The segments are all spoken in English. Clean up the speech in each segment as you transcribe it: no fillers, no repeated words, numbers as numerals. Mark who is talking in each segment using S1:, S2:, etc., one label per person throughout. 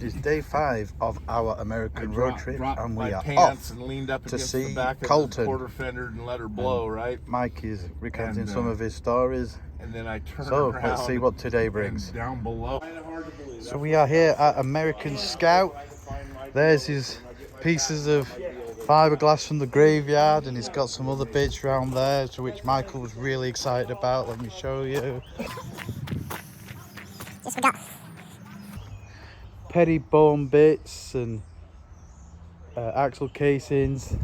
S1: It is day 5 of our American road trip, and we are off
S2: and leaned up
S1: to
S2: against
S1: see
S2: the back
S1: Colton.
S2: of the quarter fender and let her blow, right?
S1: Mike is recounting some of his stories.
S2: And then I turned
S1: So
S2: around.
S1: let's see what today brings.
S2: Down below.
S1: So we are here at American Scout. There's his pieces of fiberglass from the graveyard, and he's got some other bits around there, to which Michael was really excited about. Let me show you.
S3: Yes, we got
S1: Pettibone bits and axle casings,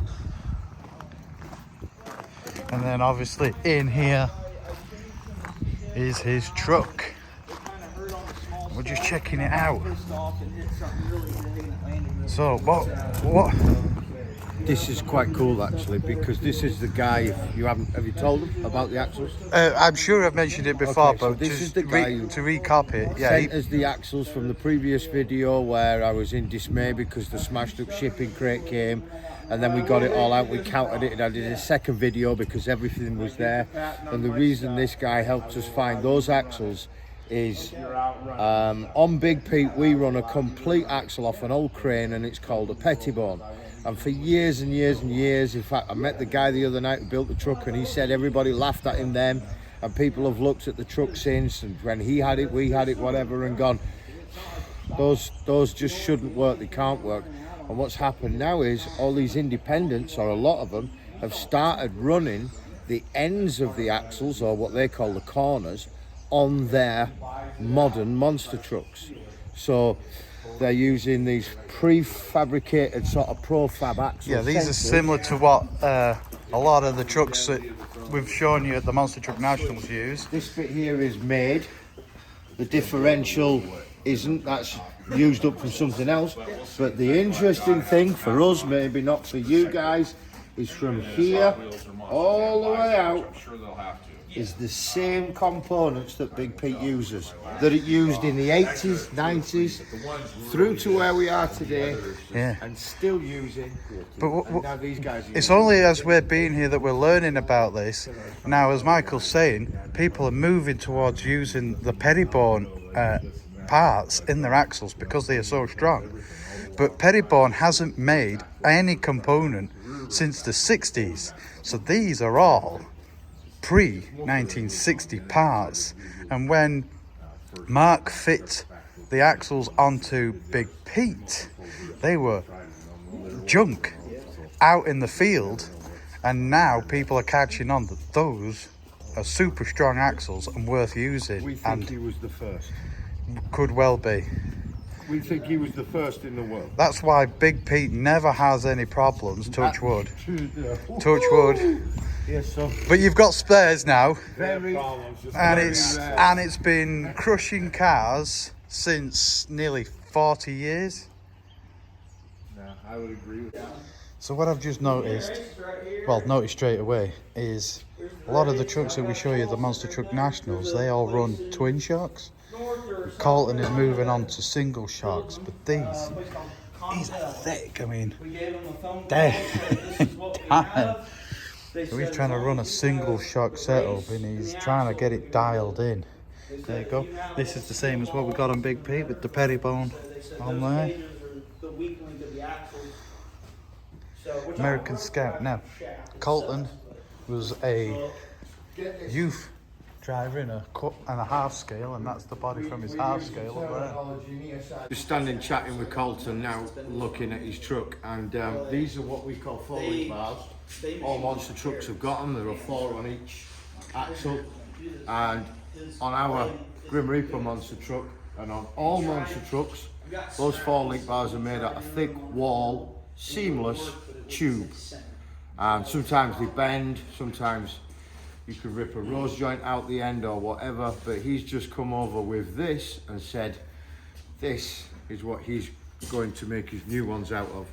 S1: and then obviously in here is his truck. We're just checking it out. So what
S4: This is quite cool actually, because this is the guy. Have you told him about the axles?
S1: I'm sure I've mentioned it before,
S4: Okay, so
S1: but
S4: this
S1: just
S4: is the guy who
S1: to recap it. Yeah,
S4: Sent us the axles from the previous video where I was in dismay because the smashed up shipping crate came, and then we got it all out, we counted it, and I did a second video because everything was there. And the reason this guy helped us find those axles is on Big Pete we run a complete axle off an old crane, and it's called a Pettibone. And for years and years and years, in fact, I met the guy the other night who built the truck, and he said everybody laughed at him then, and people have looked at the truck since, and when he had it, we had it, whatever, and gone, those just shouldn't work, they can't work. And what's happened now is all these independents, or a lot of them, have started running the ends of the axles, or what they call the corners, on their modern monster trucks. So they're using these prefabricated sort of profab axles.
S1: Yeah, these are similar to what a lot of the trucks that we've shown you at the Monster Truck Nationals use.
S4: This bit here is made. The differential isn't. That's used up from something else. But the interesting thing for us, maybe not for you guys, is from here all the way out is the same components that Big Pete uses, that it used in the 80s, 90s, through to where we are today, and still using.
S1: But
S4: now these guys
S1: it's only as we're being here that we're learning about this. Now, as Michael's saying, people are moving towards using the Pettibone parts in their axles because they are so strong. But Pettibone hasn't made any component since the 60s, so these are all pre-1960 parts. And when Mark fit the axles onto Big Pete, they were junk out in the field, and now people are catching on that those are super strong axles and worth using.
S4: We think he was the first.
S1: Could well be.
S4: We think he was the first in the world.
S1: That's why Big Pete never has any problems, touch wood. Touch wood.
S4: Yes, so
S1: But you've got spares now,
S4: very,
S1: and it's been crushing cars since nearly 40 years.
S2: Yeah, I would agree with that.
S1: So what I've just noticed, noticed straight away, is a lot of the trucks that we show you, the Monster Truck Nationals, they all run twin shocks. Colton is moving on to single shocks, but these are thick. I mean, damn. So he's trying to run a single shock setup, and he's trying to get it dialed in. There you go. This is the same as what we got on Big Pete with the Pettibone on there. American Scout. Now, Colton was a youth driver in a half scale, and that's the body from his half scale up there.
S4: Just standing chatting with Colton now, looking at his truck, and these are what we call forelink bars. All monster trucks have got them. There are 4 on each axle, and on our Grim Reaper monster truck, and on all monster trucks, those forelink bars are made out of thick wall, seamless tube, and sometimes they bend, sometimes you could rip a rose joint out the end or whatever. But he's just come over with this and said this is what he's going to make his new ones out of,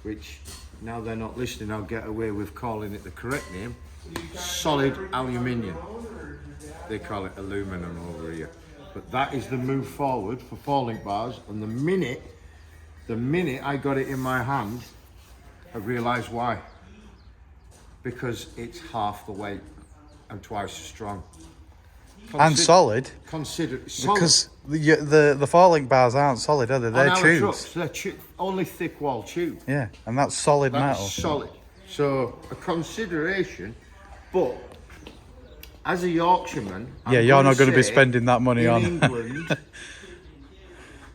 S4: which, now they're not listening, I'll get away with calling it the correct name: solid aluminium. They call it aluminum over here, but that is the move forward for forelink bars. And the minute I got it in my hand, I realised why. Because it's half the weight and twice as strong.
S1: And solid.
S4: Consider solid.
S1: Because the forelink bars aren't solid, are they? They're
S4: On our
S1: tubes.
S4: trucks, they're only thick wall tube.
S1: Yeah, and that's solid
S4: That's
S1: metal.
S4: solid. So a consideration, but as a Yorkshireman,
S1: Yeah, you're not going to be spending that money
S4: in
S1: on.
S4: England,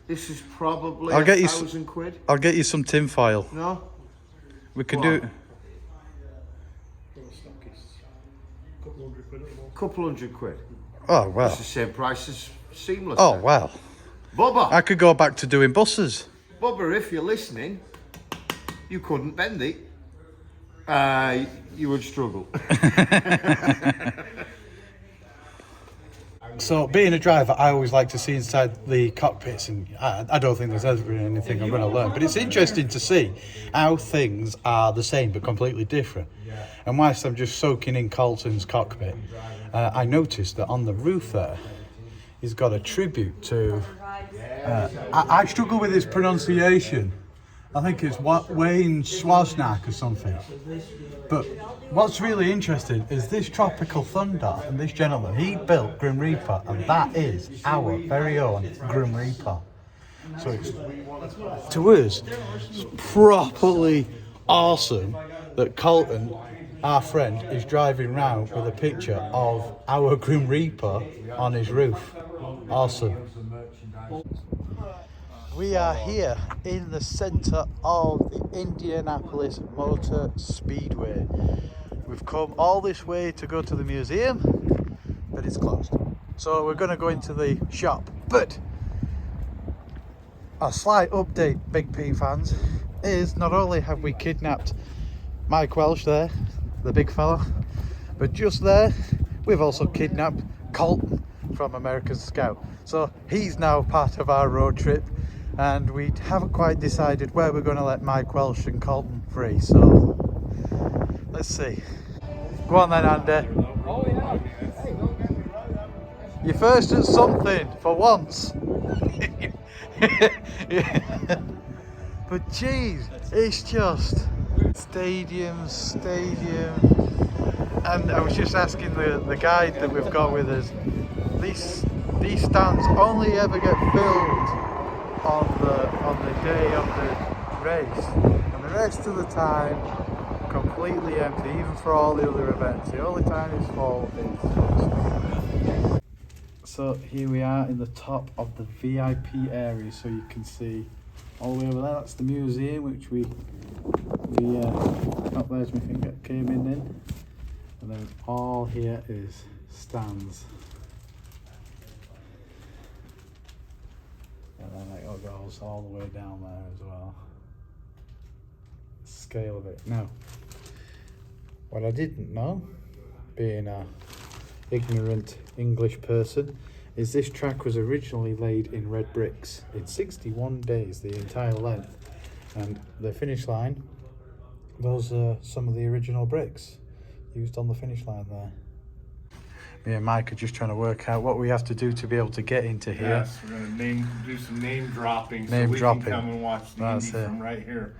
S4: this is probably
S1: I'll get you
S4: £1,000.
S1: I'll get you some tin foil.
S4: No,
S1: We can
S4: What?
S1: do it.
S4: couple hundred quid.
S1: Oh well.
S4: It's the same price as seamless.
S1: Oh
S4: then.
S1: well.
S4: Bubba,
S1: I could go back to doing buses.
S4: Bubba, if you're listening, you couldn't bend it. You would struggle.
S1: So, being a driver, I always like to see inside the cockpits, and I don't think there's ever been anything I'm going to learn. But it's interesting to see how things are the same but completely different. And whilst I'm just soaking in Colton's cockpit, I noticed that on the roof there, he's got a tribute to. I struggle with his pronunciation. I think it's Wayne Swasnak or something. But what's really interesting is this tropical thunder, and this gentleman, he built Grim Reaper, and that is our very own Grim Reaper. So it's, to us, it's properly awesome that Colton, our friend, is driving round with a picture of our Grim Reaper on his roof. Awesome. We are here in the centre of the Indianapolis Motor Speedway. We've come all this way to go to the museum, but it's closed. So we're going to go into the shop. But a slight update, Big P fans, is not only have we kidnapped Mike Welsh there, the big fella, but just there, we've also kidnapped Colton from American Scout. So he's now part of our road trip. And we haven't quite decided where we're going to let Mike Welsh and Colton free, so let's see. Go on then, Andy. You're first at something, for once. But geez, it's just stadium. And I was just asking the guide that we've got with us, these stands only ever get filled on the day of the race, and the rest of the time completely empty, even for all the other events. The only time it's full is. So here we are in the top of the VIP area, so you can see all the way over there. That's the museum, which we oh, there's my finger, came in then, and then all here is stands. And then it goes all the way down there as well. Scale of it. Now, what I didn't know, being a ignorant English person, is this track was originally laid in red bricks in 61 days, the entire length. And the finish line, those are some of the original bricks used on the finish line there. Me and Mike are just trying to work out what we have to do to be able to get into here.
S2: Yes, we're gonna do some name dropping,
S1: Name
S2: so we
S1: dropping.
S2: can come and watch the
S1: That's
S2: Indy
S1: it.
S2: from right here.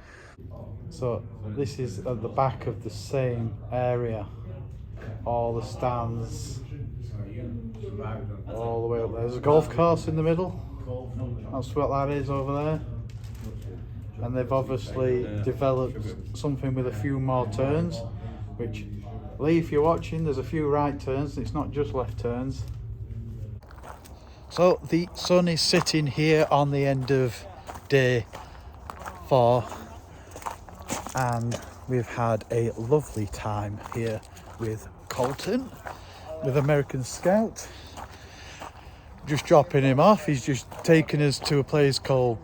S1: So this is at the back of the same area. All the stands, all the way up there. There's a golf course in the middle. That's what that is over there. And they've obviously developed something with a few more turns, which, Lee, if you're watching, there's a few right turns, it's not just left turns. So the sun is sitting here on the end of day 4, and we've had a lovely time here with Colton, with American Scout. Just dropping him off. He's just taken us to a place called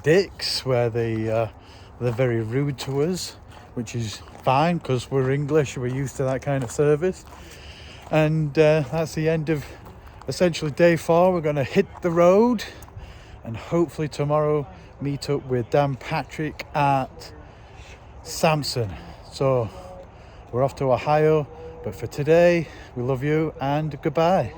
S1: Dick's, where they're very rude to us, which is fine because we're English, we're used to that kind of service. And that's the end of essentially day 4. We're going to hit the road and hopefully tomorrow meet up with Dan Patrick at Samson. So we're off to Ohio, but for today we love you and goodbye.